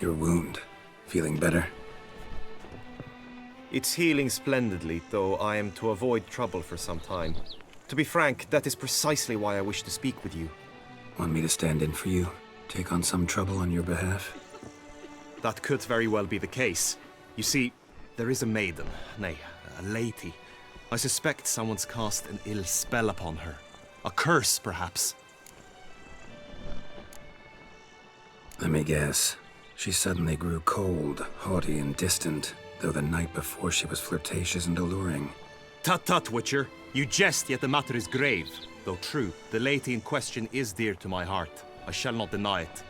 Your wound. Feeling better? It's healing splendidly, though I am to avoid trouble for some time. To be frank, that is precisely why I wish to speak with you. Want me to stand in for you? Take on some trouble on your behalf? That could very well be the case. You see, there is a maiden, nay, a lady. I suspect someone's cast an ill spell upon her. A curse, perhaps. Let me guess. She suddenly grew cold, haughty, and distant, though the night before she was flirtatious and alluring. Tut tut, Witcher. You jest, yet the matter is grave. Though true, the lady in question is dear to my heart. I shall not deny it.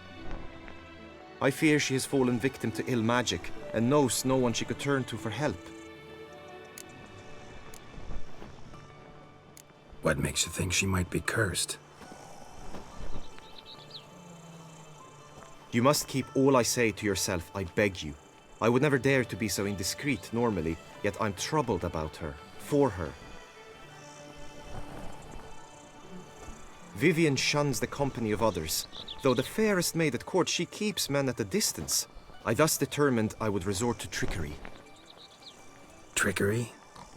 I fear she has fallen victim to ill magic, and knows no one she could turn to for help. What makes you think she might be cursed? You must keep all I say to yourself, I beg you. I would never dare to be so indiscreet normally, yet I'm troubled about her, for her. Vivian shuns the company of others. Though the fairest maid at court, she keeps men at a distance. I thus determined I would resort to trickery. Trickery?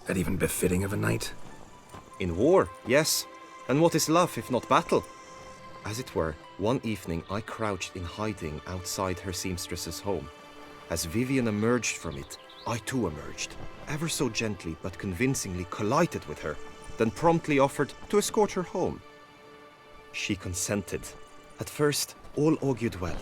That even befitting of a knight? In war, yes. And what is love if not battle? As it were, one evening I crouched in hiding outside her seamstress's home. As Vivian emerged from it, I too emerged, ever so gently but convincingly collided with her, then promptly offered to escort her home. She consented. At first, all augured well.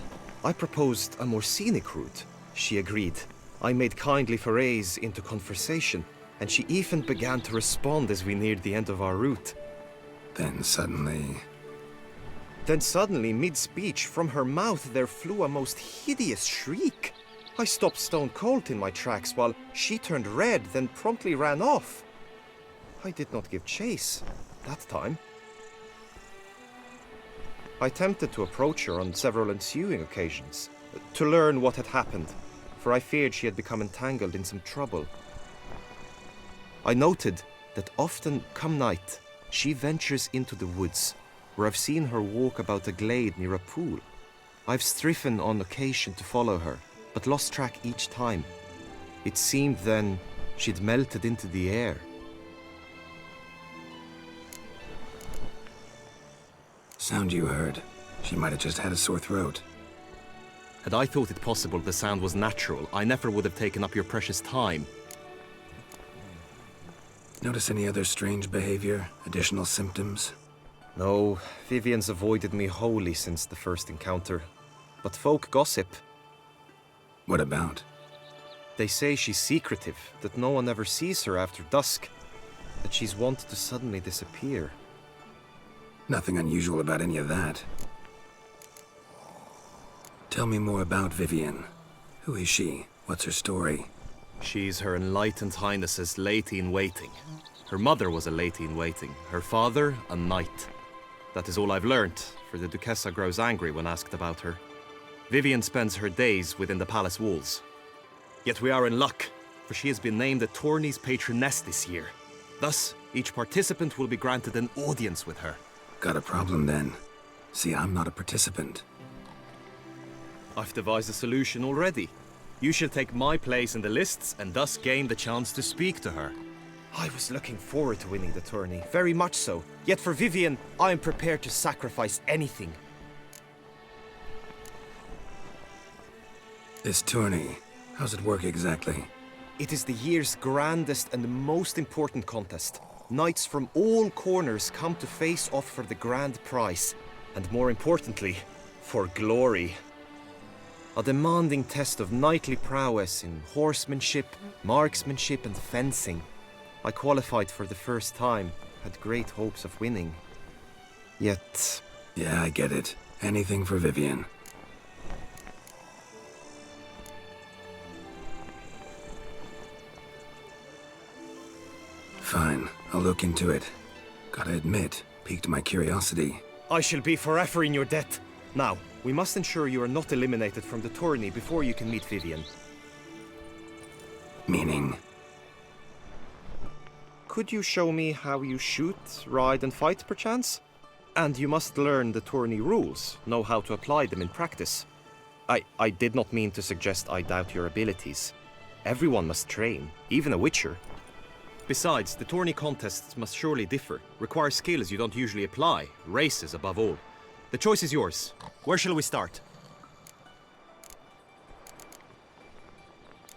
I proposed a more scenic route. She agreed. I made kindly forays into conversation, and she even began to respond as we neared the end of our route. Then suddenly, mid-speech, from her mouth there flew a most hideous shriek. I stopped stone cold in my tracks while she turned red, then promptly ran off. I did not give chase that time. I attempted to approach her on several ensuing occasions, to learn what had happened, for I feared she had become entangled in some trouble. I noted that often, come night, she ventures into the woods, where I've seen her walk about a glade near a pool. I've striven on occasion to follow her, but lost track each time. It seemed then she'd melted into the air. sound you heard. She might have just had a sore throat. Had I thought it possible the sound was natural, I never would have taken up your precious time. Notice any other strange behavior? Additional symptoms? No, Vivian's avoided me wholly since the first encounter. But folk gossip. What about? They say she's secretive, that no one ever sees her after dusk, that she's wont to suddenly disappear. Nothing unusual about any of that. Tell me more about Vivian. Who is she? What's her story? She's Her Enlightened Highness's lady-in-waiting. Her mother was a lady-in-waiting, her father a knight. That is all I've learnt, for the Duchessa grows angry when asked about her. Vivian spends her days within the palace walls. Yet we are in luck, for she has been named the tourney's patroness this year. Thus, each participant will be granted an audience with her. Got a problem then. See, I'm not a participant. I've devised a solution already. You shall take my place in the lists and thus gain the chance to speak to her. I was looking forward to winning the tourney, very much so. Yet for Vivian, I am prepared to sacrifice anything. This tourney, how's it work exactly? It is the year's grandest and most important contest. Knights from all corners come to face off for the grand prize, and more importantly, for glory. A demanding test of knightly prowess in horsemanship, marksmanship and fencing. I qualified for the first time, had great hopes of winning. Yet... Yeah, I get it. Anything for Vivian. Fine, I'll look into it. Gotta admit, piqued my curiosity. I shall be forever in your debt. Now, we must ensure you are not eliminated from the tourney before you can meet Vivian. Meaning? Could you show me how you shoot, ride and fight, perchance? And you must learn the tourney rules, know how to apply them in practice. I did not mean to suggest I doubt your abilities. Everyone must train, even a witcher. Besides, the tourney contests must surely differ, require skills you don't usually apply, races above all. The choice is yours. Where shall we start?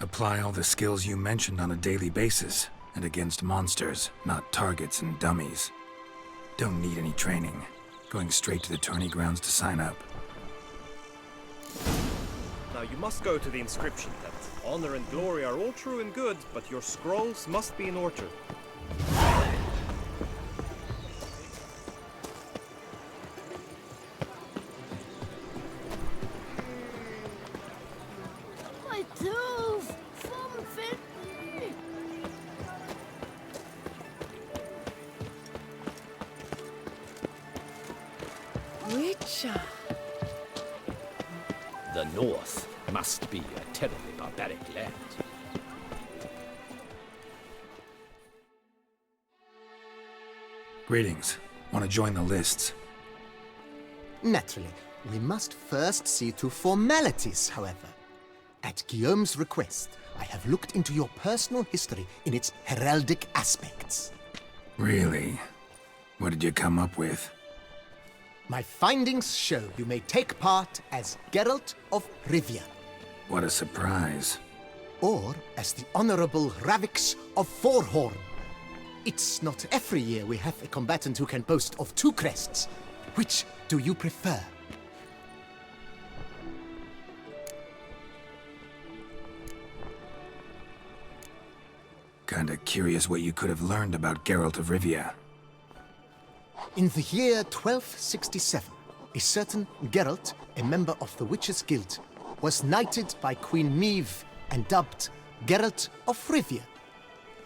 Apply all the skills you mentioned on a daily basis, and against monsters, not targets and dummies. Don't need any training. Going straight to the tourney grounds to sign up. Now you must go to the inscription tent. Honor and glory are all true and good, but your scrolls must be in order. My tooth! Something! Witcher. The North must be a terribly barbaric land. Greetings. Want to join the lists? Naturally, we must first see to formalities, however. At Guillaume's request, I have looked into your personal history in its heraldic aspects. Really? What did you come up with? My findings show you may take part as Geralt of Rivia, What a surprise. or as the Honorable Ravix of Forhorn. It's not every year we have a combatant who can boast of 2 crests. Which do you prefer? Kinda curious what you could have learned about Geralt of Rivia. In the year 1267, a certain Geralt, a member of the Witches' Guild, was knighted by Queen Meve and dubbed Geralt of Rivia.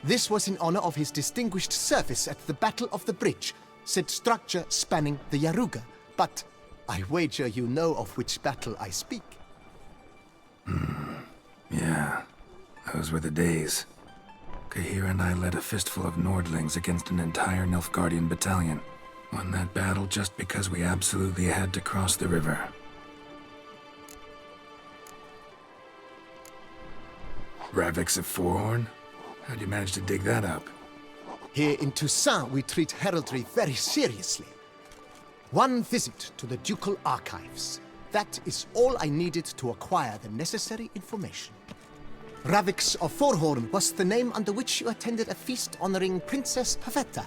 This was in honor of his distinguished service at the Battle of the Bridge, said structure spanning the Yaruga. But I wager you know of which battle I speak. Yeah, those were the days. Kahir and I led a fistful of Nordlings against an entire Nilfgaardian battalion. Won that battle just because we absolutely had to cross the river. Ravix of Forhorn? How'd you manage to dig that up? Here in Toussaint, we treat heraldry very seriously. One visit to the ducal archives. That is all I needed to acquire the necessary information. Ravix of Forhorn was the name under which you attended a feast honoring Princess Pavetta,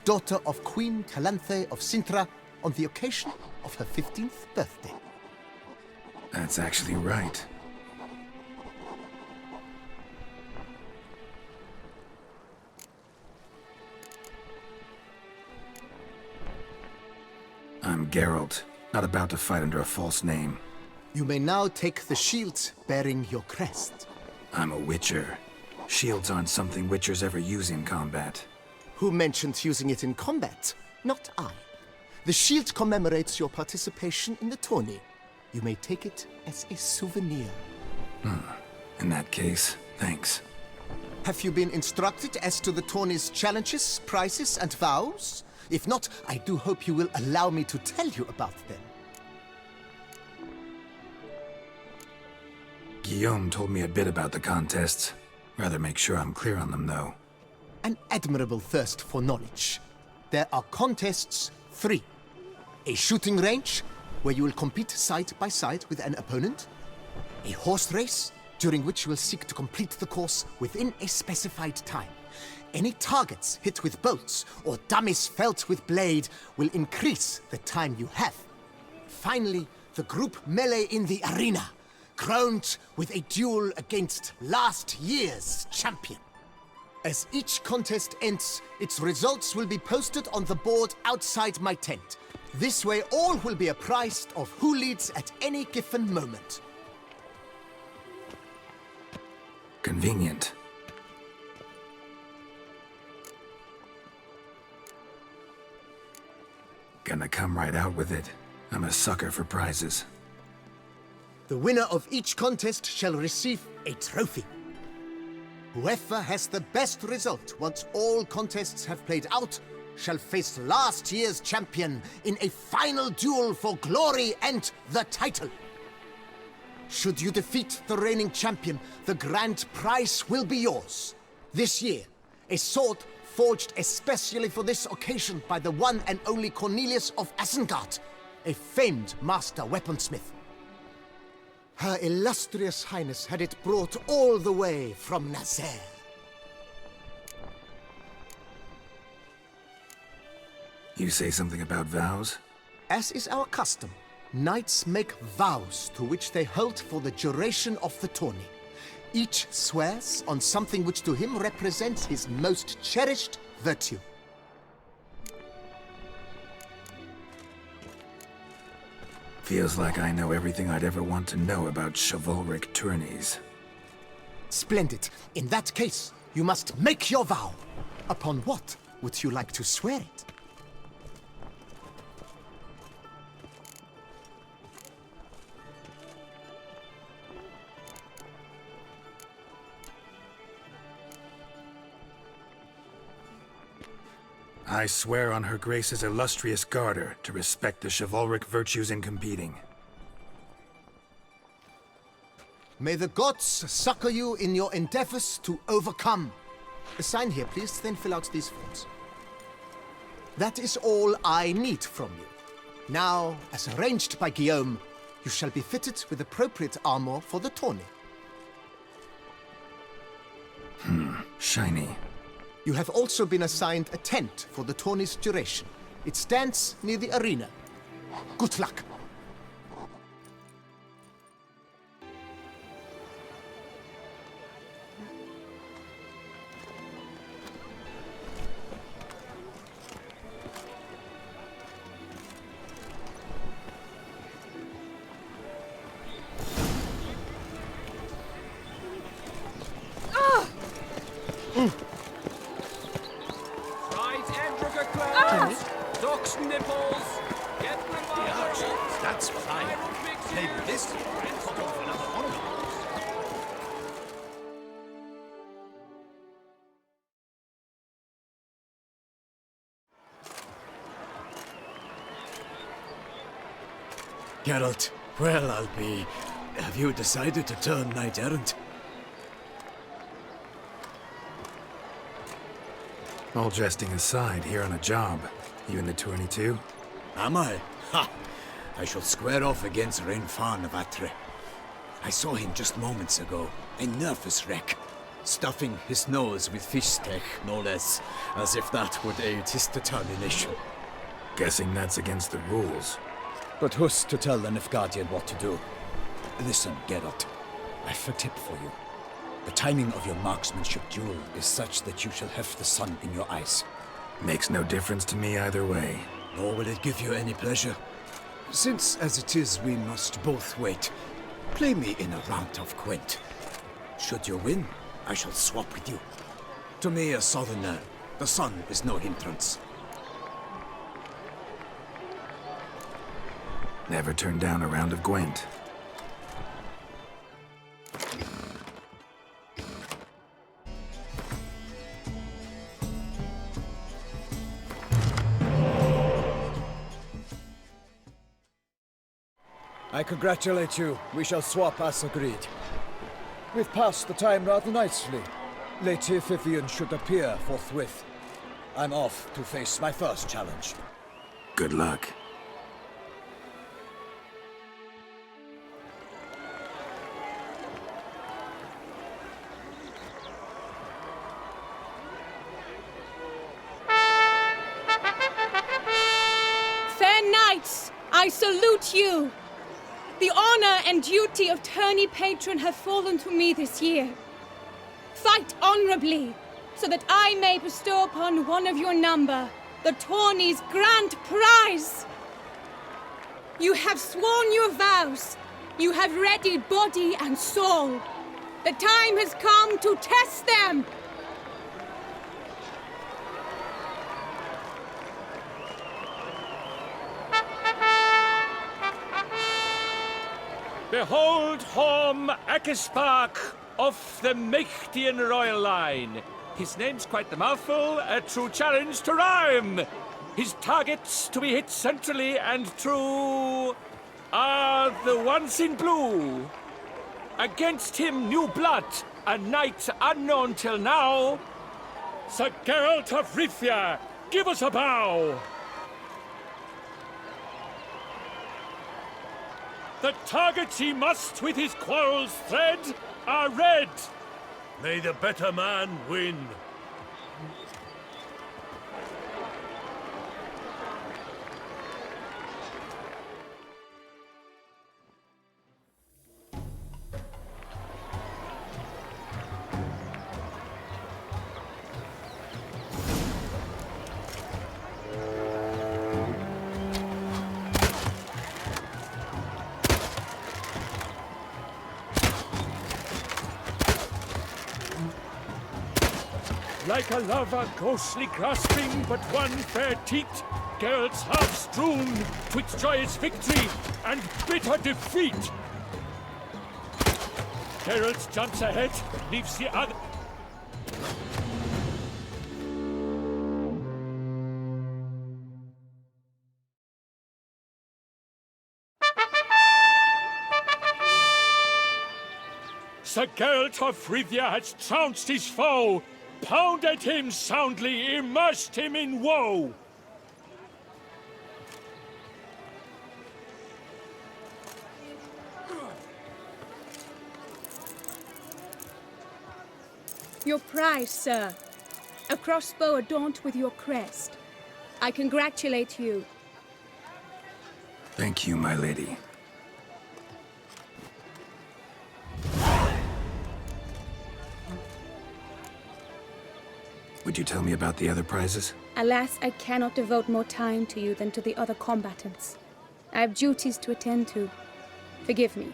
daughter of Queen Calanthe of Sintra, on the occasion of her 15th birthday. That's actually right. I'm Geralt, not about to fight under a false name. You may now take the shield bearing your crest. I'm a Witcher. Shields aren't something Witchers ever use in combat. Who mentioned using it in combat? Not I. The shield commemorates your participation in the tourney. You may take it as a souvenir. In that case, thanks. Have you been instructed as to the tourney's challenges, prizes, and vows? If not, I do hope you will allow me to tell you about them. Guillaume told me a bit about the contests. Rather make sure I'm clear on them, though. An admirable thirst for knowledge. There are contests 3. A shooting range, where you will compete side by side with an opponent. A horse race, during which you will seek to complete the course within a specified time. Any targets hit with bolts or dummies felt with blade will increase the time you have. Finally, the group melee in the arena, crowned with a duel against last year's champion. As each contest ends, its results will be posted on the board outside my tent. This way, all will be apprised of who leads at any given moment. Convenient. Gonna come right out with it. I'm a sucker for prizes. The winner of each contest shall receive a trophy. Whoever has the best result once all contests have played out shall face last year's champion in a final duel for glory and the title. Should you defeat the reigning champion, the grand prize will be yours. This year, a sword forged especially for this occasion by the one and only Cornelius of Isengard, a famed master weaponsmith. Her illustrious highness had it brought all the way from Nazaire. You say something about vows? As is our custom, knights make vows to which they hold for the duration of the tourney. Each swears on something which to him represents his most cherished virtue. Feels like I know everything I'd ever want to know about chivalric tourneys. Splendid. In that case, you must make your vow. Upon what would you like to swear it? I swear on Her Grace's illustrious garter to respect the chivalric virtues in competing. May the gods succor you in your endeavors to overcome. Sign here, please, then fill out these forms. That is all I need from you. Now, as arranged by Guillaume, you shall be fitted with appropriate armor for the tourney. Shiny. You have also been assigned a tent for the tourney's duration. It stands near the arena. Good luck. Duck's nipples! Get the archers! That's fine. Maybe this year and go for another one of those. Geralt, well, I'll be. Have you decided to turn knight-errant? All jesting aside, here on a job. You in the tourney too? Am I? Ha! I shall square off against Rainfan of Atre. I saw him just moments ago, a nervous wreck, stuffing his nose with fish steak, no less, as if that would aid his determination. Guessing that's against the rules. But who's to tell the Nilfgaardian what to do? Listen, Geralt, I've a tip for you. The timing of your marksmanship duel is such that you shall have the sun in your eyes. Makes no difference to me either way. Nor will it give you any pleasure. Since, as it is, we must both wait, play me in a round of Gwent. Should you win, I shall swap with you. To me, a southerner, the sun is no hindrance. Never turned down a round of Gwent. I congratulate you. We shall swap as agreed. We've passed the time rather nicely. Lady Vivian should appear forthwith. I'm off to face my first challenge. Good luck. Fair knights, I salute you. The honor and duty of tourney patron have fallen to me this year. Fight honorably, so that I may bestow upon one of your number the tourney's grand prize. You have sworn your vows. You have readied body and soul. The time has come to test them. Behold Horm Akespark of the Mechtian royal line. His name's quite the mouthful, a true challenge to rhyme. His targets to be hit centrally and true are the ones in blue. Against him new blood, a knight unknown till now. Sir Geralt of Rivia, give us a bow! The targets he must with his quarrels thread are red. May the better man win. Like a lover ghostly grasping but one fair teat, Geralt's half strewn twixt joyous victory and bitter defeat. Geralt jumps ahead, leaves the other. Sir Geralt of Rivia has trounced his foe, pounded him soundly, immersed him in woe. Your prize, sir. A crossbow adorned with your crest. I congratulate you. Thank you, my lady. Would you tell me about the other prizes? Alas, I cannot devote more time to you than to the other combatants. I have duties to attend to. Forgive me.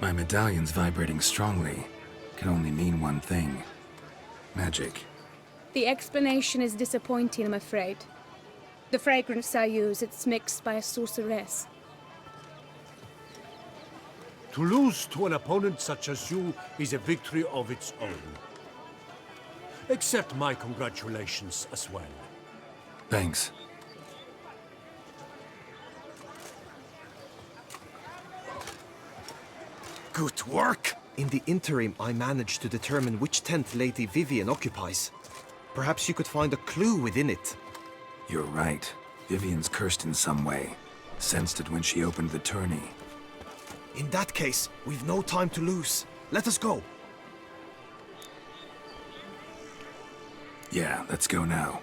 My medallion's vibrating strongly. Can only mean one thing. Magic. The explanation is disappointing, I'm afraid. The fragrance I use, it's mixed by a sorceress. To lose to an opponent such as you is a victory of its own. Accept my congratulations as well. Thanks. Good work! In the interim, I managed to determine which tent Lady Vivian occupies. Perhaps you could find a clue within it. You're right. Vivian's cursed in some way. Sensed it when she opened the tourney. In that case, we've no time to lose. Let us go. Yeah, let's go now.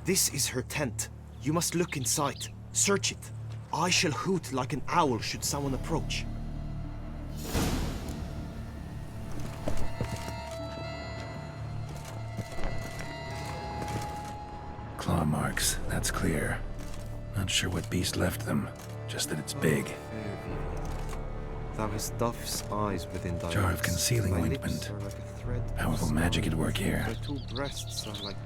This is her tent. You must look inside. Search it. I shall hoot like an owl should someone approach. Claw marks, that's clear. Not sure what beast left them, just that it's big. Thou hast dove's eyes within thy Jar of lips. concealing Thy ointment. lips are like a thread of Powerful silk. magic at work here. Thy two breasts are like...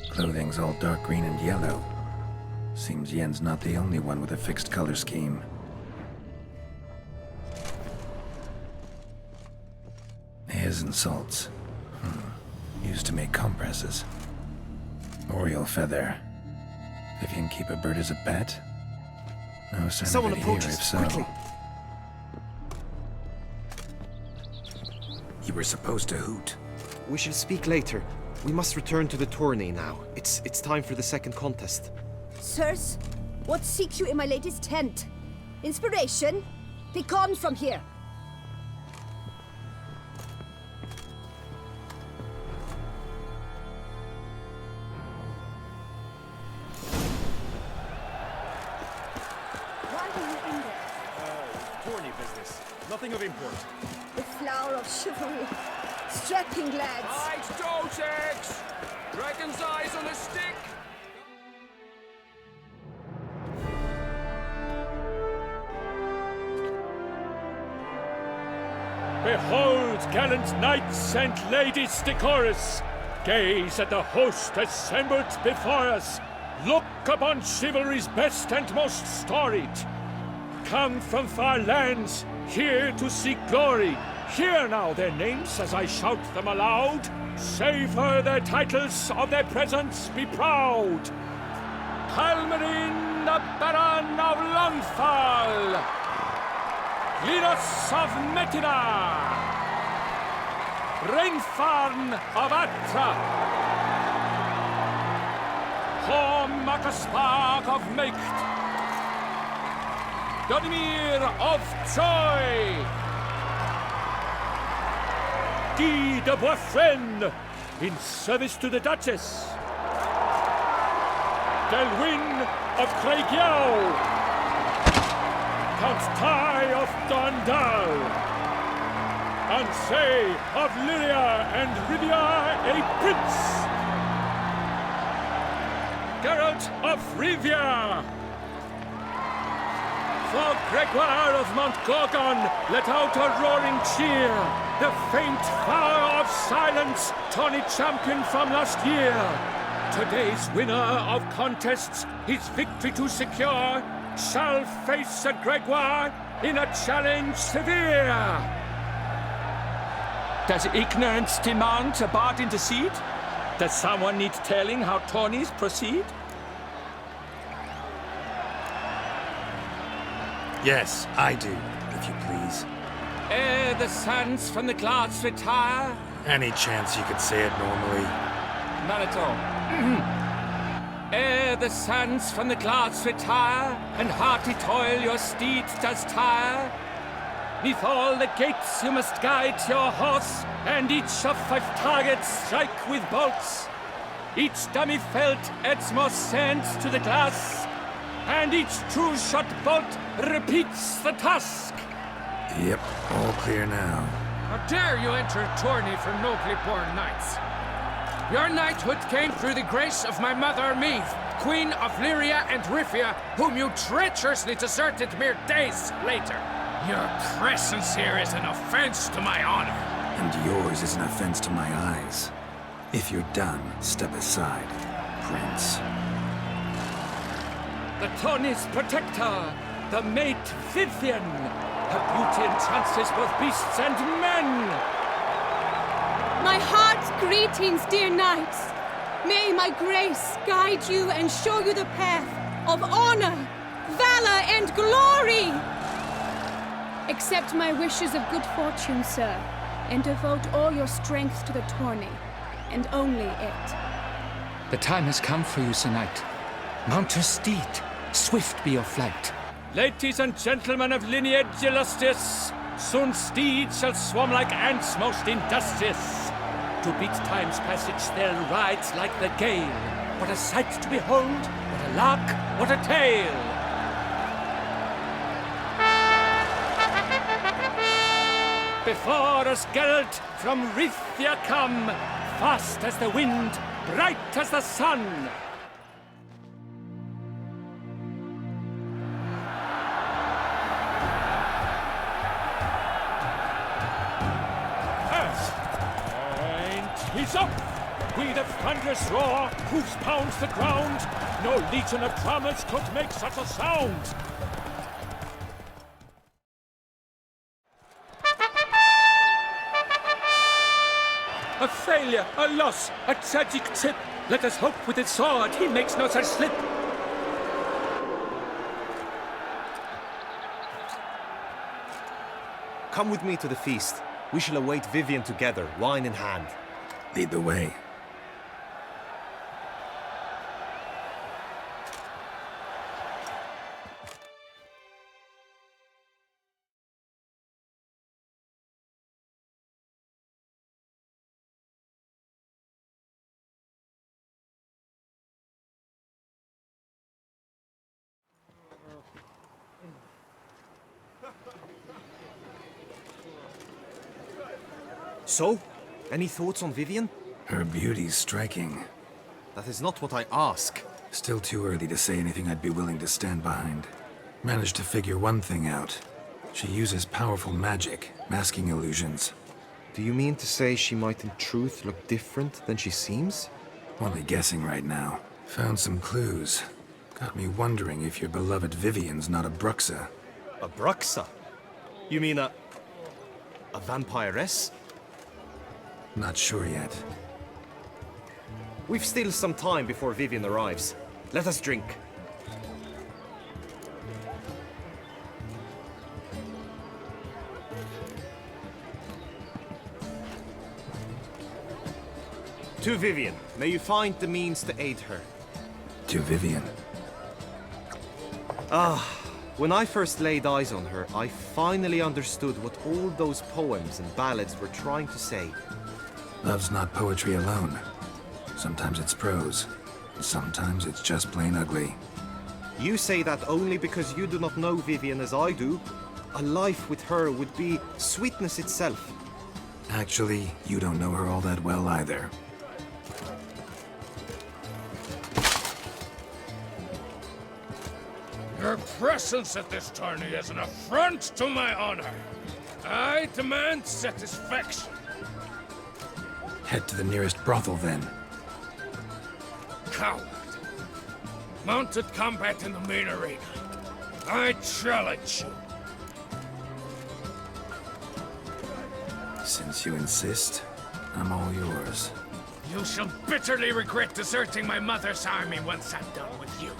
Clothing's all dark green and yellow. Seems Yen's not the only one with a fixed color scheme. Hairs and salts. Used to make compresses. Oriole feather. Vivian keep a bird as a pet? No sign Someone of it here, approaches, if so. quickly. You were supposed to hoot. We shall speak later. We must return to the tourney now. It's time for the second contest. Sirs, what seeks you in my lady's tent? Inspiration? Be gone from here. Why are you in there? Tourney business. Nothing of import. The flower of chivalry. Strapping lads. Right, Dotex! Dragon's eyes on a stick! Behold, gallant knights and ladies decorous! Gaze at the host assembled before us! look upon chivalry's best and most storied. Come from far lands, here to seek glory. Hear now their names as I shout them aloud. Savor their titles, of their presence be proud. Halmarin, the Baron of Longfall. Linus of Metina. Reinfarn of Atra. Horm Akaspag of Meicht. Dodimir of Troy. Guy de Boisfren, in service to the Duchess. Delwyn of Craigiau. Count Tai of Dondal. Ansay of Lyria and Rivia a prince. Geralt of Rivia. For Gregoire of Montgorgon, let out a roaring cheer. The faint flower of silence, tawny champion from last year. Today's winner of contests, his victory to secure, shall face Sir Gregoire in a challenge severe. Does ignorance demand a bard intercede? Does someone need telling how tourneys proceed? Yes, I do, if you please. Ere the sands from the glass retire. Any chance you could say it normally? None at all. Ere the sands from the glass retire, and hearty toil your steed does tire, neath all the gates you must guide your horse, and each of 5 targets strike with bolts. Each dummy felt adds more sand to the glass, and each true shot bolt repeats the task. Yep, all clear now. How dare you enter a tourney for nobly born knights? Your knighthood came through the grace of my mother Meath, Queen of Lyria and Rifia, whom you treacherously deserted mere days later. Your presence here is an offense to my honor. And yours is an offense to my eyes. If you're done, step aside, Prince. The tourney's protector, the mate Vivian. Her beauty entrances both beasts and men. My heart's greetings, dear knights. May my grace guide you and show you the path of honor, valor, and glory. Accept my wishes of good fortune, sir, and devote all your strength to the tourney, and only it. The time has come for you, Sir Knight. Mount your steed. Swift be your flight. Ladies and gentlemen of lineage illustrious, soon steeds shall swarm like ants most industrious. To beat time's passage they'll ride like the gale. What a sight to behold, what a lark, what a tale! Before us Geralt from Rithia come, fast as the wind, bright as the sun. He's up! With a thunderous roar, hoofs pounds the ground. No legion of drummers could make such a sound. A failure, a loss, a tragic tip. Let us hope with his sword he makes no such slip. Come with me to the feast. We shall await Vivian together, wine in hand. Lead the way. So, any thoughts on Vivian? Her beauty's striking. That is not what I ask. Still too early to say anything I'd be willing to stand behind. Managed to figure one thing out. She uses powerful magic, masking illusions. Do you mean to say she might in truth look different than she seems? Only guessing right now. Found some clues. Got me wondering if your beloved Vivian's not a Bruxa. A Bruxa? You mean a vampiress? Not sure yet. We've still some time before Vivian arrives. Let us drink. To Vivian, may you find the means to aid her. To Vivian. When I first laid eyes on her, I finally understood what all those poems and ballads were trying to say. Love's not poetry alone. Sometimes it's prose. Sometimes it's just plain ugly. You say that only because you do not know Vivian as I do. A life with her would be sweetness itself. Actually, you don't know her all that well either. Your presence at this tourney is an affront to my honor. I demand satisfaction. Head to the nearest brothel then. Coward. Mounted combat in the main arena. I challenge you. Since you insist, I'm all yours. You shall bitterly regret deserting my mother's army once I'm done with you.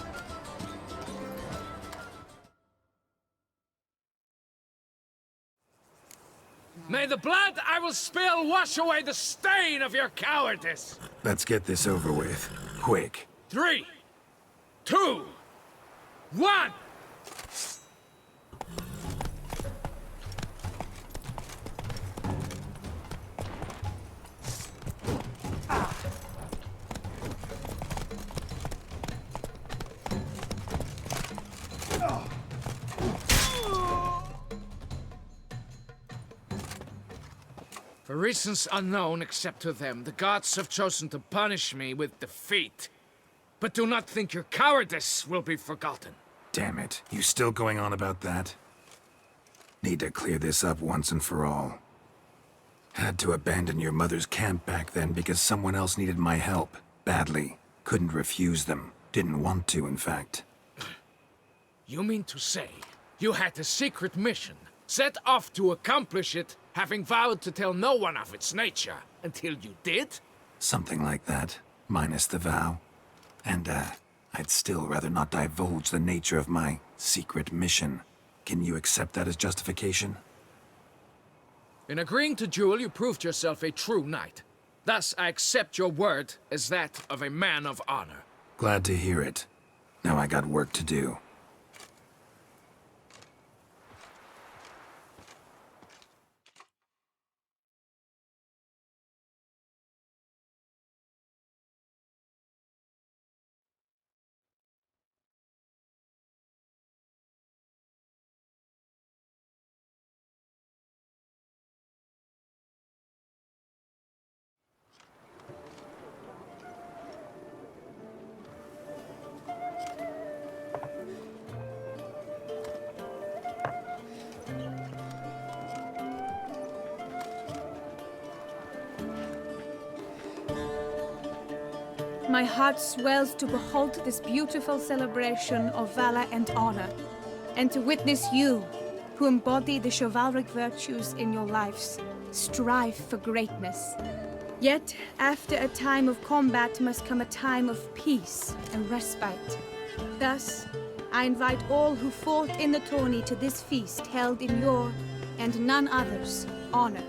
May the blood I will spill wash away the stain of your cowardice! Let's get this over with. Quick. 3, 2, 1! For reasons unknown except to them, the gods have chosen to punish me with defeat. But do not think your cowardice will be forgotten. Damn it. You still going on about that? Need to clear this up once and for all. Had to abandon your mother's camp back then because someone else needed my help. Badly. Couldn't refuse them. Didn't want to, in fact. You mean to say you had a secret mission, set off to accomplish it, having vowed to tell no one of its nature, until you did? Something like that. Minus the vow. And, I'd still rather not divulge the nature of my secret mission. Can you accept that as justification? In agreeing to duel, you proved yourself a true knight. Thus, I accept your word as that of a man of honor. Glad to hear it. Now I got work to do. My heart swells to behold this beautiful celebration of valor and honor, and to witness you, who embody the chivalric virtues in your lives, strive for greatness. Yet, after a time of combat must come a time of peace and respite. Thus, I invite all who fought in the tourney to this feast held in your, and none other's, honor.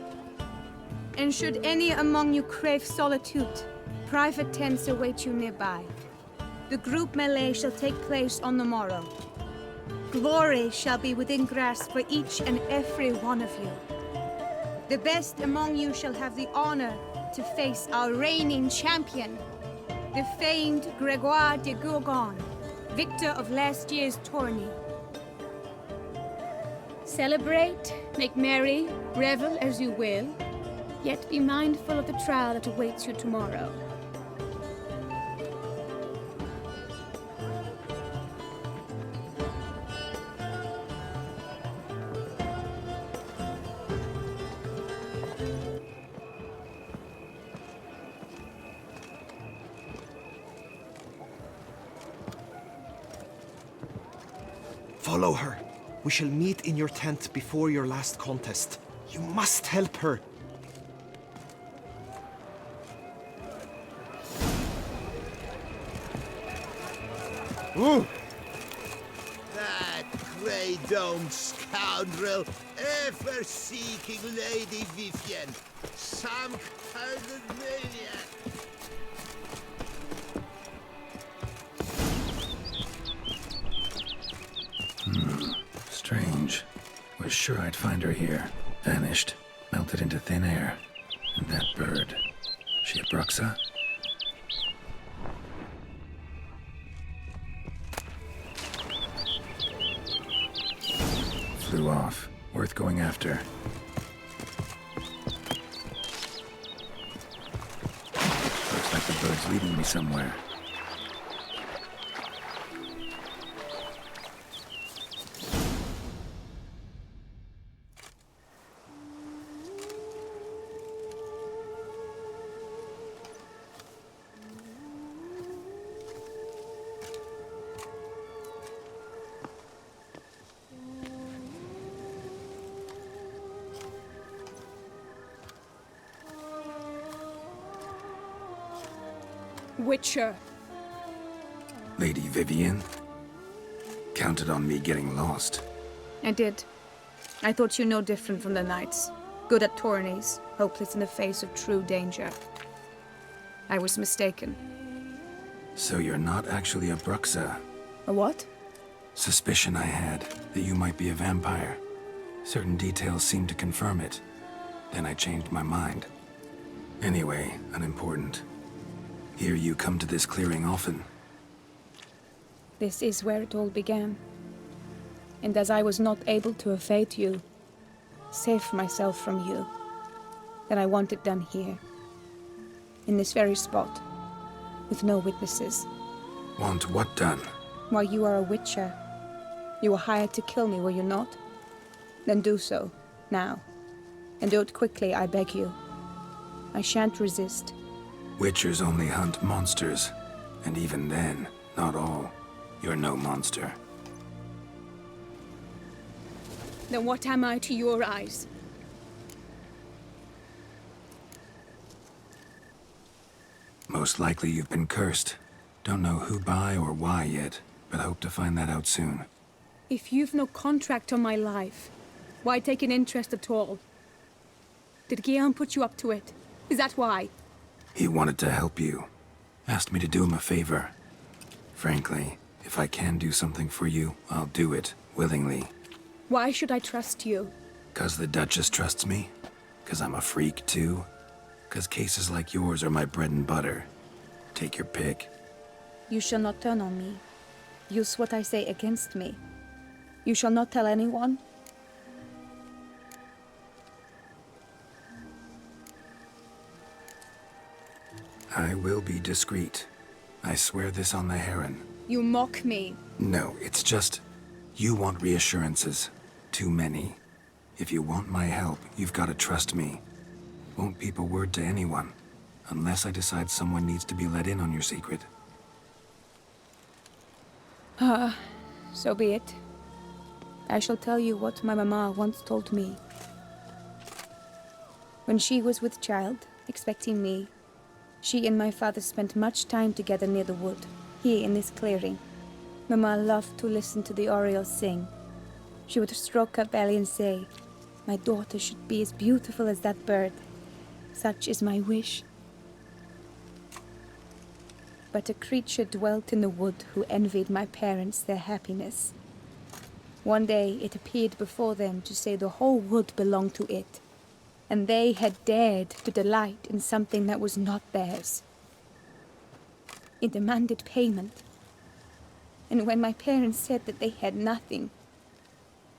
And should any among you crave solitude, private tents await you nearby. The group melee shall take place on the morrow. Glory shall be within grasp for each and every one of you. The best among you shall have the honor to face our reigning champion, the famed Gregoire de Gourgon, victor of last year's tourney. Celebrate, make merry, revel as you will, yet be mindful of the trial that awaits you tomorrow. Follow her. We shall meet in your tent before your last contest. You must help her. Ooh. That grey-domed scoundrel, ever-seeking Lady Vivian. Some kind of maniac. Strange. Was sure I'd find her here. Vanished. Melted into thin air. And that bird. She a Bruxa? Flew off. Worth going after. Looks like the bird's leading me somewhere. Witcher. Lady Vivian? Counted on me getting lost. I did. I thought you no different from the knights. Good at tourneys, hopeless in the face of true danger. I was mistaken. So you're not actually a Bruxa? A what? Suspicion I had that you might be a vampire. Certain details seemed to confirm it. Then I changed my mind. Anyway, unimportant. Hear you come to this clearing often. This is where it all began. And as I was not able to evade you, save myself from you, then I want it done here. In this very spot. With no witnesses. Want what done? While you are a witcher. You were hired to kill me, were you not? Then do so, now. And do it quickly, I beg you. I shan't resist. Witchers only hunt monsters. And even then, not all. You're no monster. Then what am I to your eyes? Most likely you've been cursed. Don't know who by or why yet, but hope to find that out soon. If you've no contract on my life, why take an interest at all? Did Guillaume put you up to it? Is that why? He wanted to help you. Asked me to do him a favor. Frankly, if I can do something for you, I'll do it, willingly. Why should I trust you? 'Cause the Duchess trusts me? 'Cause I'm a freak, too? 'Cause cases like yours are my bread and butter. Take your pick. You shall not turn on me. Use what I say against me. You shall not tell anyone? I will be discreet. I swear this on the Heron. You mock me. No, it's just... You want reassurances. Too many. If you want my help, you've got to trust me. Won't peep a word to anyone. Unless I decide someone needs to be let in on your secret. So be it. I shall tell you what my mama once told me. When she was with child, expecting me, she and my father spent much time together near the wood, here in this clearing. Mama loved to listen to the orioles sing. She would stroke her belly and say, "My daughter should be as beautiful as that bird. Such is my wish." But a creature dwelt in the wood who envied my parents their happiness. One day it appeared before them to say the whole wood belonged to it, and they had dared to delight in something that was not theirs. It demanded payment, and when my parents said that they had nothing,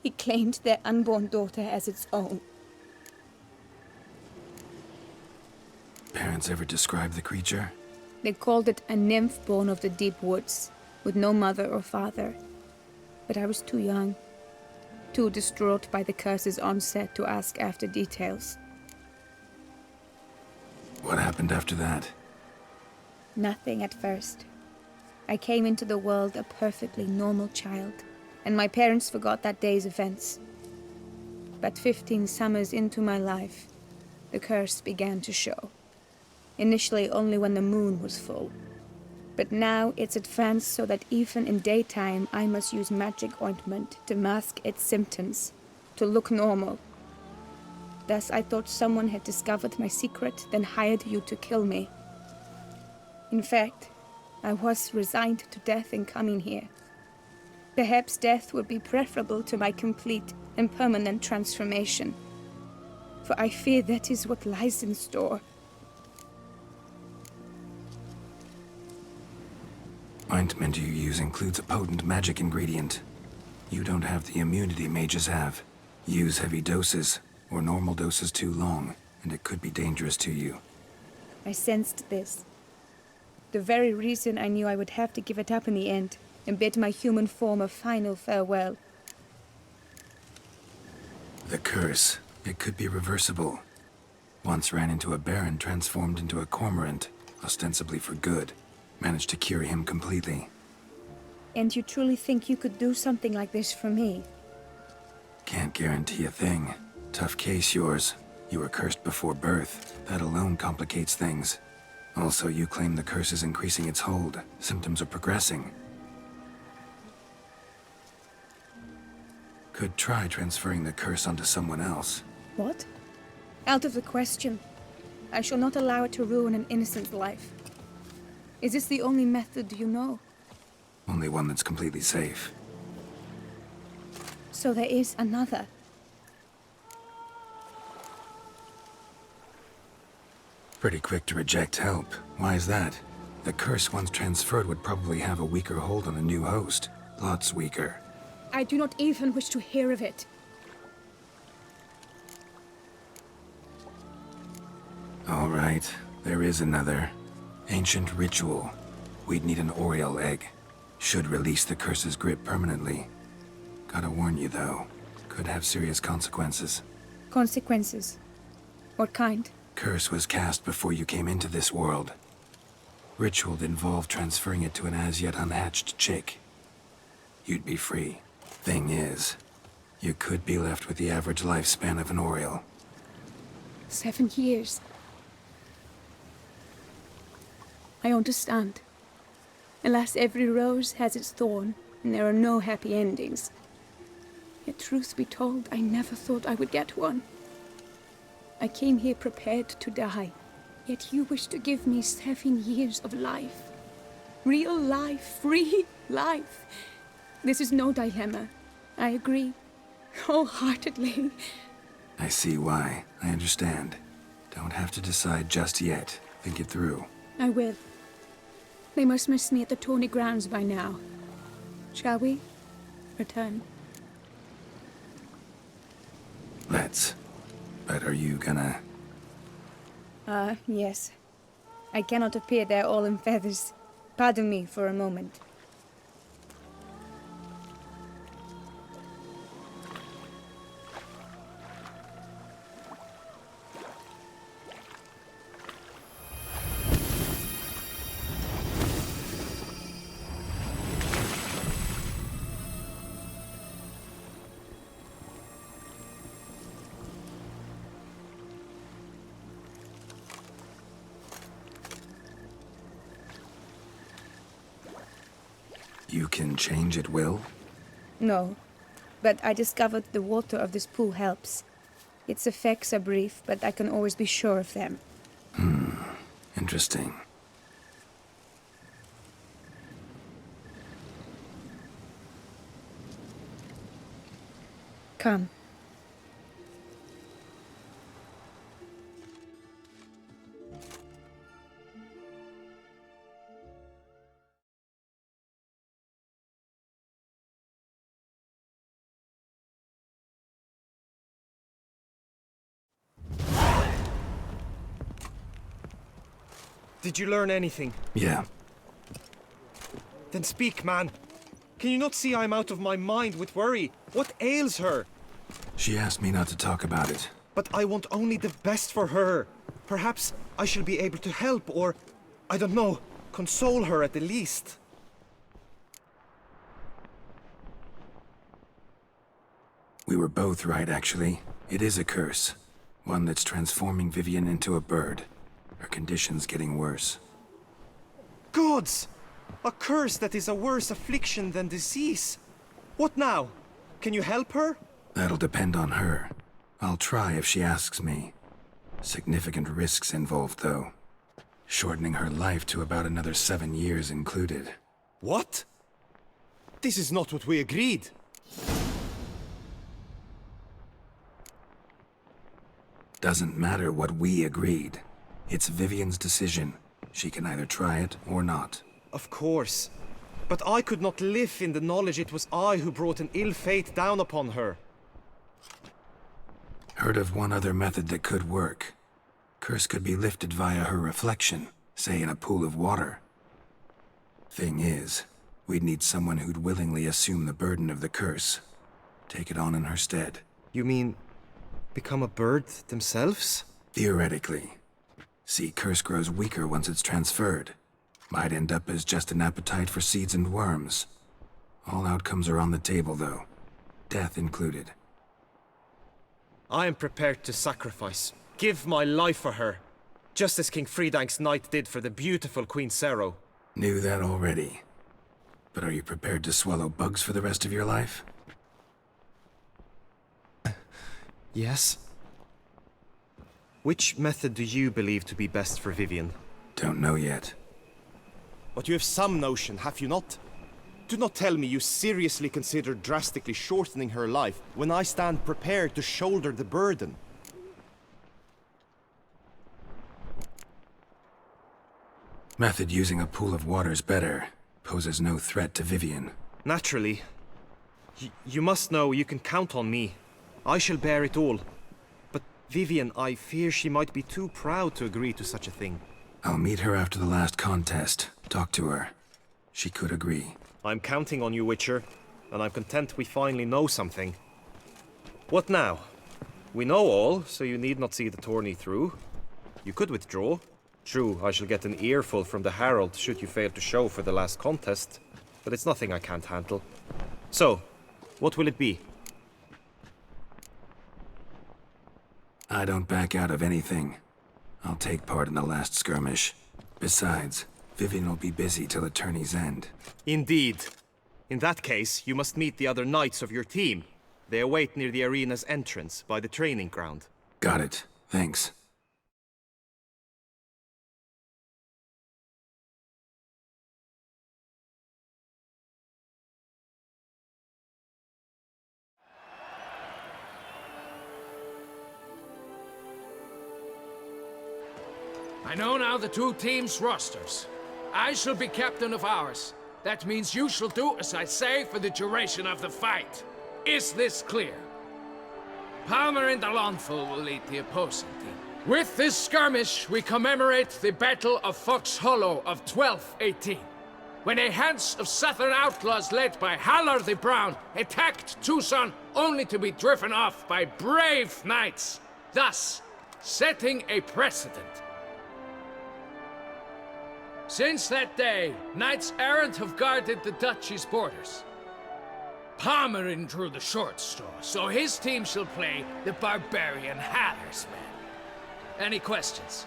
it claimed their unborn daughter as its own. Parents ever describe the creature? They called it a nymph born of the deep woods, with no mother or father. But I was too young, too distraught by the curse's onset to ask after details. What happened after that? Nothing at first. I came into the world a perfectly normal child, and my parents forgot that day's events. But 15 summers into my life, the curse began to show. Initially only when the moon was full. But now it's advanced so that even in daytime I must use magic ointment to mask its symptoms, to look normal. Thus I thought someone had discovered my secret, then hired you to kill me. In fact, I was resigned to death in coming here. Perhaps death would be preferable to my complete and permanent transformation. For I fear that is what lies in store. Ointment you use includes a potent magic ingredient. You don't have the immunity mages have. Use heavy doses, or normal doses too long, and it could be dangerous to you. I sensed this. The very reason I knew I would have to give it up in the end, and bid my human form a final farewell. The curse. It could be reversible. Once ran into a baron transformed into a cormorant, ostensibly for good. Managed to cure him completely. And you truly think you could do something like this for me? Can't guarantee a thing. Tough case, yours. You were cursed before birth. That alone complicates things. Also, you claim the curse is increasing its hold. Symptoms are progressing. Could try transferring the curse onto someone else. What? Out of the question. I shall not allow it to ruin an innocent life. Is this the only method you know? Only one that's completely safe. So there is another. Pretty quick to reject help. Why is that? The curse once transferred would probably have a weaker hold on a new host. Lots weaker. I do not even wish to hear of it. All right, there is another. Ancient ritual. We'd need an Oriole egg. Should release the curse's grip permanently. Gotta warn you though, could have serious consequences. Consequences? What kind? Curse was cast before you came into this world. Ritual involved transferring it to an as-yet unhatched chick. You'd be free. Thing is, you could be left with the average lifespan of an Oriole. 7 years. I understand. Alas, every rose has its thorn, and there are no happy endings. Yet truth be told, I never thought I would get one. I came here prepared to die, yet you wish to give me 7 years of life. Real life, free life. This is no dilemma. I agree, wholeheartedly. I see why. I understand. Don't have to decide just yet. Think it through. I will. They must miss me at the tourney grounds by now. Shall we? Return. Let's. But are you gonna... Yes. I cannot appear there all in feathers. Pardon me for a moment. You can change at will? No, but I discovered the water of this pool helps. Its effects are brief, but I can always be sure of them. Interesting. Come. Did you learn anything? Yeah. Then speak, man. Can you not see I'm out of my mind with worry? What ails her? She asked me not to talk about it. But I want only the best for her. Perhaps I shall be able to help or, I don't know, console her at the least. We were both right, actually. It is a curse. One that's transforming Vivian into a bird. Her condition's getting worse. Gods! A curse that is a worse affliction than disease. What now? Can you help her? That'll depend on her. I'll try if she asks me. Significant risks involved, though. Shortening her life to about another 7 years included. What? This is not what we agreed. Doesn't matter what we agreed. It's Vivian's decision. She can either try it or not. Of course. But I could not live in the knowledge it was I who brought an ill fate down upon her. Heard of one other method that could work. Curse could be lifted via her reflection, say in a pool of water. Thing is, we'd need someone who'd willingly assume the burden of the curse. Take it on in her stead. You mean become a bird themselves? Theoretically. See, curse grows weaker once it's transferred. Might end up as just an appetite for seeds and worms. All outcomes are on the table, though. Death included. I am prepared to sacrifice. Give my life for her. Just as King Fridank's knight did for the beautiful Queen Sero. Knew that already. But are you prepared to swallow bugs for the rest of your life? Yes. Which method do you believe to be best for Vivian? Don't know yet. But you have some notion, have you not? Do not tell me you seriously consider drastically shortening her life when I stand prepared to shoulder the burden. Method using a pool of water's better. Poses no threat to Vivian. Naturally. You must know you can count on me. I shall bear it all. But Vivian, I fear she might be too proud to agree to such a thing. I'll meet her after the last contest. Talk to her. She could agree. I'm counting on you, Witcher, and I'm content we finally know something. What now? We know all, so you need not see the tourney through. You could withdraw. True, I shall get an earful from the Herald should you fail to show for the last contest, but it's nothing I can't handle. So, what will it be? I don't back out of anything. I'll take part in the last skirmish. Besides, Vivian will be busy till the tourney's end. Indeed. In that case, you must meet the other knights of your team. They await near the arena's entrance, by the training ground. Got it. Thanks. I know now the two teams' rosters. I shall be captain of ours. That means you shall do as I say for the duration of the fight. Is this clear? Palmer and Alonful will lead the opposing team. With this skirmish, we commemorate the Battle of Fox Hollow of 1218, when a Hans of Southern outlaws led by Halar the Brown attacked Tucson only to be driven off by brave knights, thus setting a precedent. Since that day, knights errant have guarded the duchy's borders. Palmerin drew the short straw, so his team shall play the barbarian Haller's men. Any questions?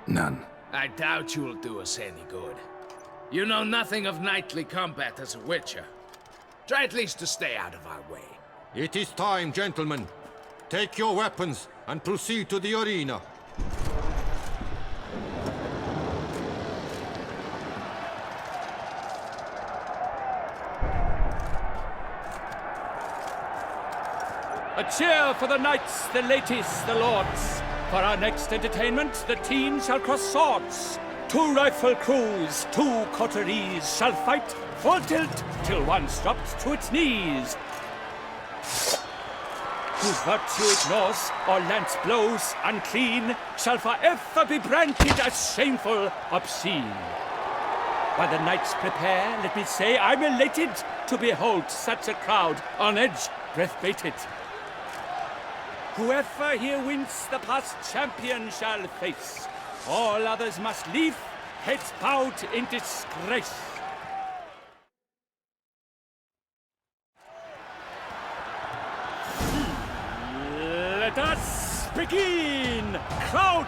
None. I doubt you will do us any good. You know nothing of knightly combat as a witcher. Try at least to stay out of our way. It is time, gentlemen. Take your weapons and proceed to the arena. A cheer for the knights, the ladies, the lords. For our next entertainment, the teams shall cross swords. 2 rifle crews, 2 coteries shall fight full tilt till one's dropped to its knees. Who virtue ignores or lance blows unclean shall forever be branded as shameful, obscene. While the knights prepare, let me say I'm elated to behold such a crowd on edge, breath baited. Whoever here wins the past champion shall face. All others must leave, heads bowed in disgrace. Let us begin! Kraut,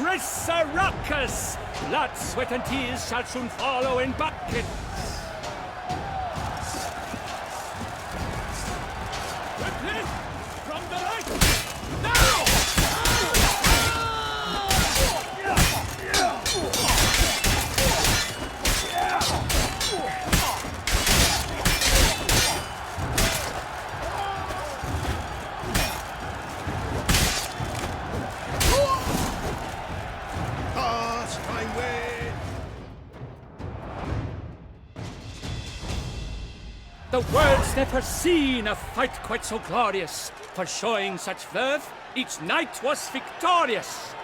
Rissaruckus! Blood, sweat, and tears shall soon follow in buckets. Quickly! From the right! Now! The world's never seen a fight quite so glorious. For showing such verve, each knight was victorious.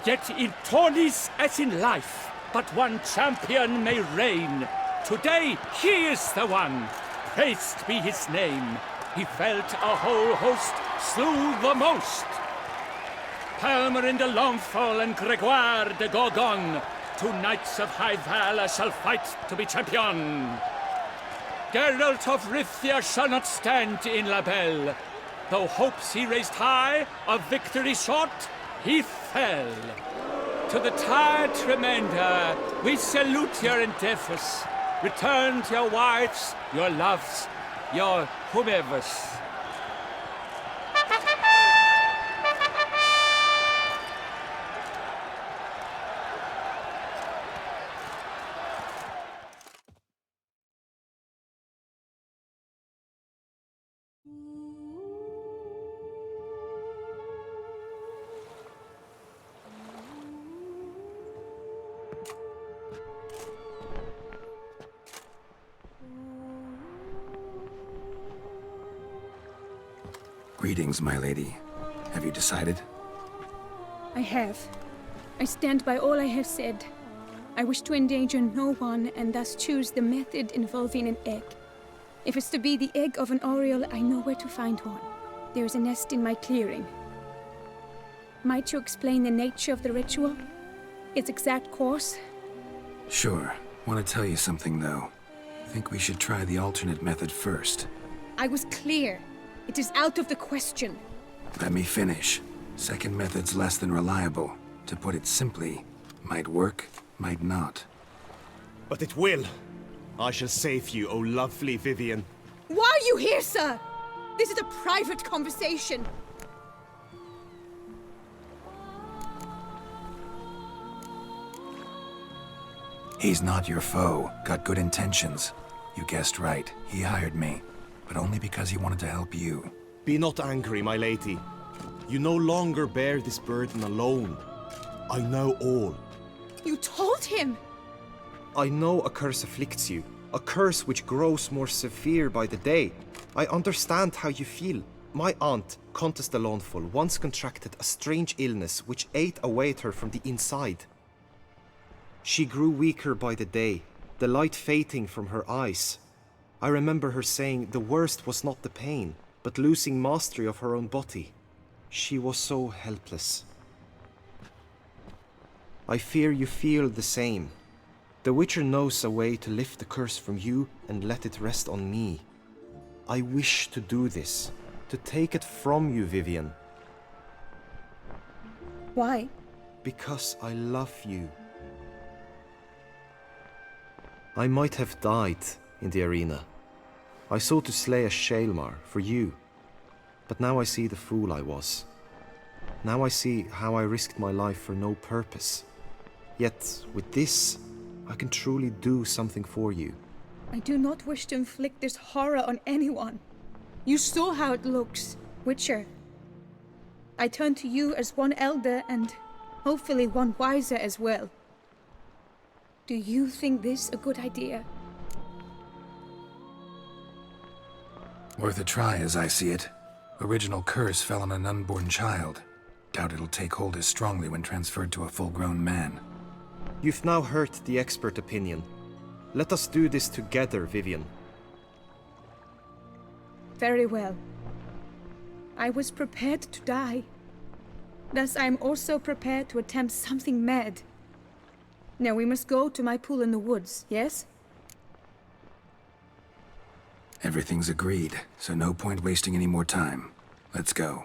Yet in tourneys as in life, but one champion may reign. Today, he is the one. Praised be his name. He felt a whole host, slew the most. Palmer de Longfall and Gregoire de Gorgon, two knights of high valor shall fight to be champion. Geralt of Rivia shall not stand in La Belle. Though hopes he raised high, of victory short, he fell. To the tired remainder, we salute your endeavors. Return to your wives, your loves, your whomevers. Greetings, my lady. Have you decided? I have. I stand by all I have said. I wish to endanger no one and thus choose the method involving an egg. If it's to be the egg of an oriole, I know where to find one. There is a nest in my clearing. Might you explain the nature of the ritual? Its exact course? Sure. Want to tell you something, though. Think we should try the alternate method first. I was clear. It is out of the question. Let me finish. Second method's less than reliable. To put it simply, might work, might not. But it will. I shall save you, O lovely Vivian. Why are you here, sir? This is a private conversation. He's not your foe. Got good intentions. You guessed right. He hired me. But only because he wanted to help you. Be not angry, my lady. You no longer bear this burden alone. I know all. You told him? I know a curse afflicts you. A curse which grows more severe by the day. I understand how you feel. My aunt, Countess de Launfal, once contracted a strange illness which ate away at her from the inside. She grew weaker by the day, the light fading from her eyes. I remember her saying the worst was not the pain, but losing mastery of her own body. She was so helpless. I fear you feel the same. The Witcher knows a way to lift the curse from you and let it rest on me. I wish to do this, to take it from you, Vivian. Why? Because I love you. I might have died in the arena. I sought to slay a Shaelmar for you. But now I see the fool I was. Now I see how I risked my life for no purpose. Yet, with this, I can truly do something for you. I do not wish to inflict this horror on anyone. You saw how it looks, Witcher. I turn to you as one elder and hopefully one wiser as well. Do you think this a good idea? Worth a try, as I see it. Original curse fell on an unborn child. Doubt it'll take hold as strongly when transferred to a full-grown man. You've now heard the expert opinion. Let us do this together, Vivian. Very well. I was prepared to die. Thus I am also prepared to attempt something mad. Now we must go to my pool in the woods, yes? Everything's agreed, so no point wasting any more time. Let's go.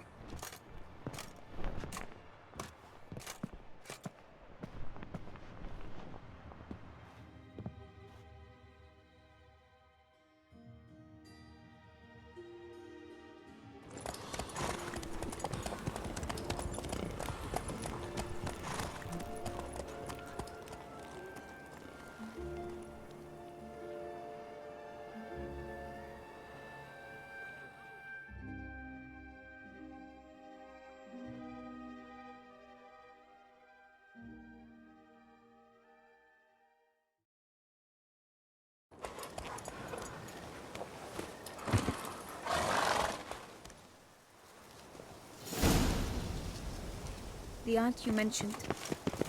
The aunt you mentioned.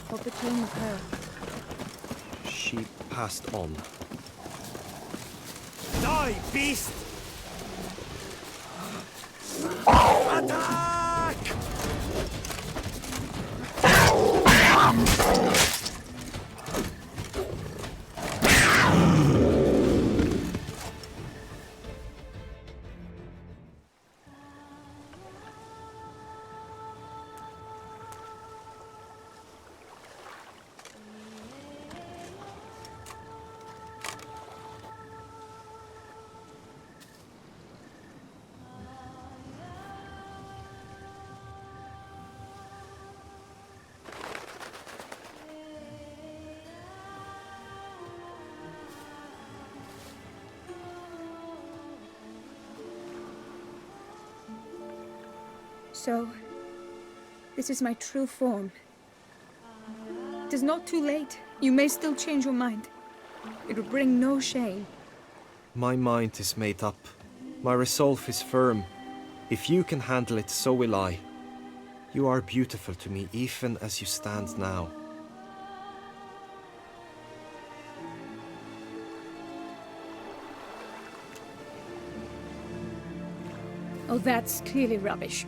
What became of her? She passed on. Die, beast! Attack! So, this is my true form. It is not too late. You may still change your mind. It will bring no shame. My mind is made up. My resolve is firm. If you can handle it, so will I. You are beautiful to me, even as you stand now. Oh, that's clearly rubbish.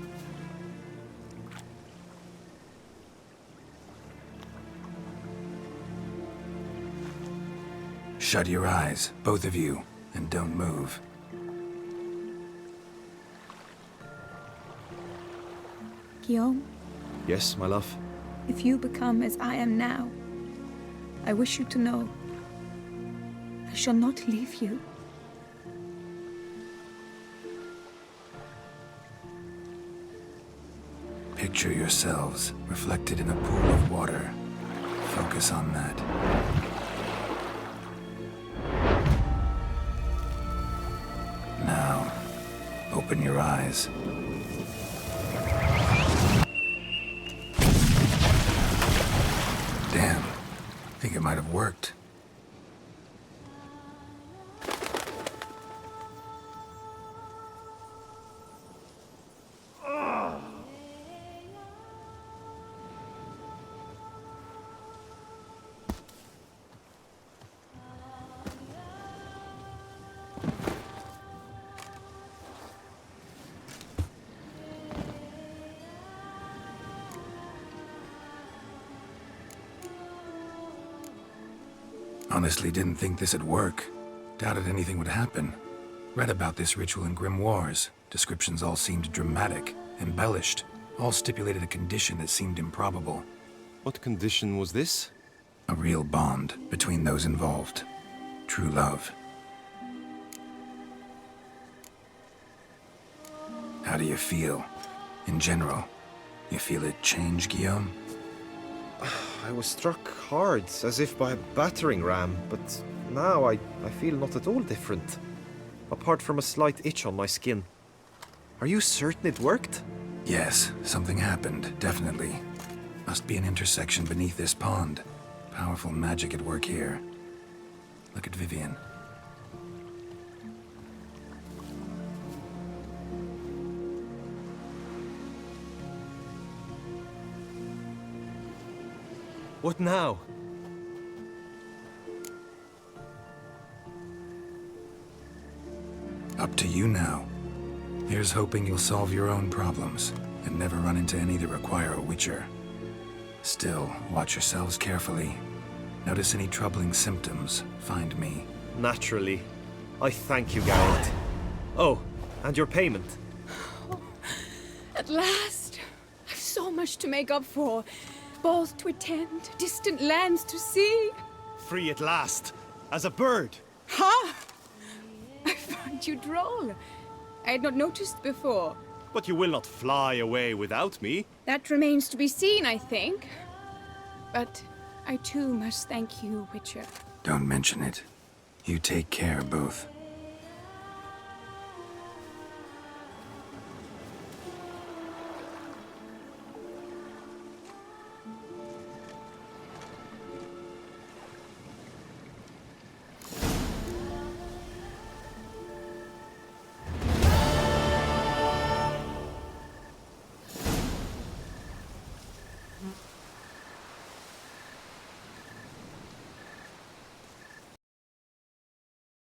Shut your eyes, both of you, and don't move. Guillaume, Yes, my love? if you become as I am now, I wish you to know I shall not leave you. Picture yourselves reflected in a pool of water. Focus on that. Now, open your eyes. Damn, think it might have worked. Honestly didn't think this'd work. Doubted anything would happen. Read about this ritual in grimoires. Descriptions all seemed dramatic, embellished. All stipulated a condition that seemed improbable. What condition was this? A real bond between those involved. True love. How do you feel? In general, you feel it change, Guillaume? I was struck hard, as if by a battering ram, but now I feel not at all different. Apart from a slight itch on my skin. Are you certain it worked? Yes, something happened, definitely. Must be an intersection beneath this pond. Powerful magic at work here. Look at Vivian. What now? Up to you now. Here's hoping you'll solve your own problems, and never run into any that require a witcher. Still, watch yourselves carefully. Notice any troubling symptoms, find me. Naturally. I thank you, Geralt. Oh, and your payment. At last! I've so much to make up for. Balls to attend, distant lands to see. Free at last, as a bird. Ha! I find you droll. I had not noticed before. But you will not fly away without me. That remains to be seen, I think. But I too must thank you, Witcher. Don't mention it. You take care, both.